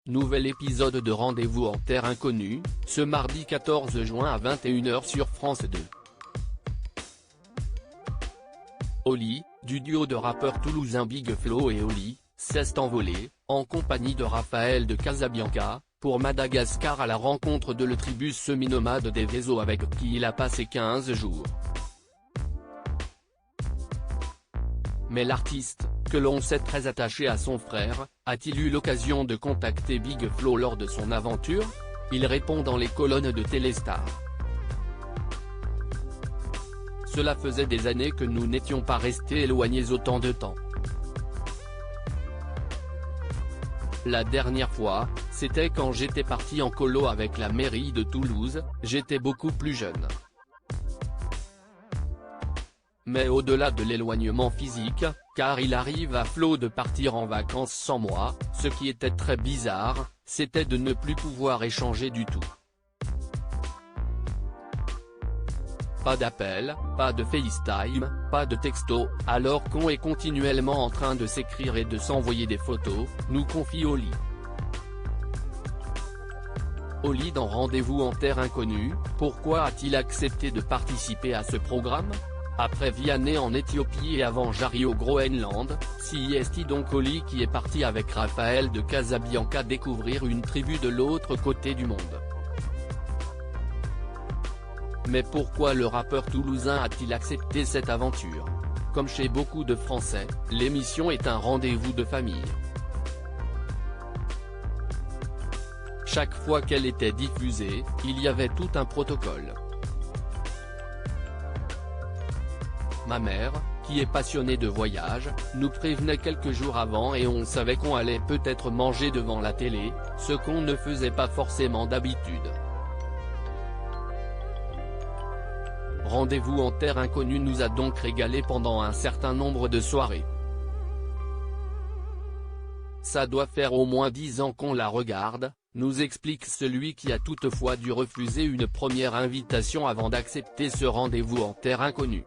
Nouvel épisode de Rendez-vous en terre inconnue, ce mardi 14 juin à 21h sur France 2. Oli, du duo de rappeurs toulousains Big Flo et Oli, s'est envolé, en compagnie de Raphaël de Casabianca, pour Madagascar à la rencontre de le tribus semi-nomade des Vezo avec qui il a passé 15 jours. Mais l'artiste, que l'on sait très attaché à son frère, a-t-il eu l'occasion de contacter Big Flo lors de son aventure? Il répond dans les colonnes de Téléstar. Cela faisait des années que nous n'étions pas restés éloignés autant de temps. La dernière fois, c'était quand j'étais parti en colo avec la mairie de Toulouse, j'étais beaucoup plus jeune. Mais au-delà de l'éloignement physique, car il arrive à Flo de partir en vacances sans moi, ce qui était très bizarre, c'était de ne plus pouvoir échanger du tout. Pas d'appel, pas de FaceTime, pas de texto, alors qu'on est continuellement en train de s'écrire et de s'envoyer des photos, nous confie Oli. Oli dans Rendez-vous en terre inconnue, pourquoi a-t-il accepté de participer à ce programme? Après Vianney en Éthiopie et avant Jarry au Groenland, si est donc Oli qui est parti avec Raphaël de Casabianca découvrir une tribu de l'autre côté du monde. Mais pourquoi le rappeur toulousain a-t-il accepté cette aventure? Comme chez beaucoup de Français, l'émission est un rendez-vous de famille. Chaque fois qu'elle était diffusée, il y avait tout un protocole. Ma mère, qui est passionnée de voyage, nous prévenait quelques jours avant et on savait qu'on allait peut-être manger devant la télé, ce qu'on ne faisait pas forcément d'habitude. Rendez-vous en terre inconnue nous a donc régalé pendant un certain nombre de soirées. Ça doit faire au moins 10 ans qu'on la regarde, nous explique celui qui a toutefois dû refuser une première invitation avant d'accepter ce rendez-vous en terre inconnue.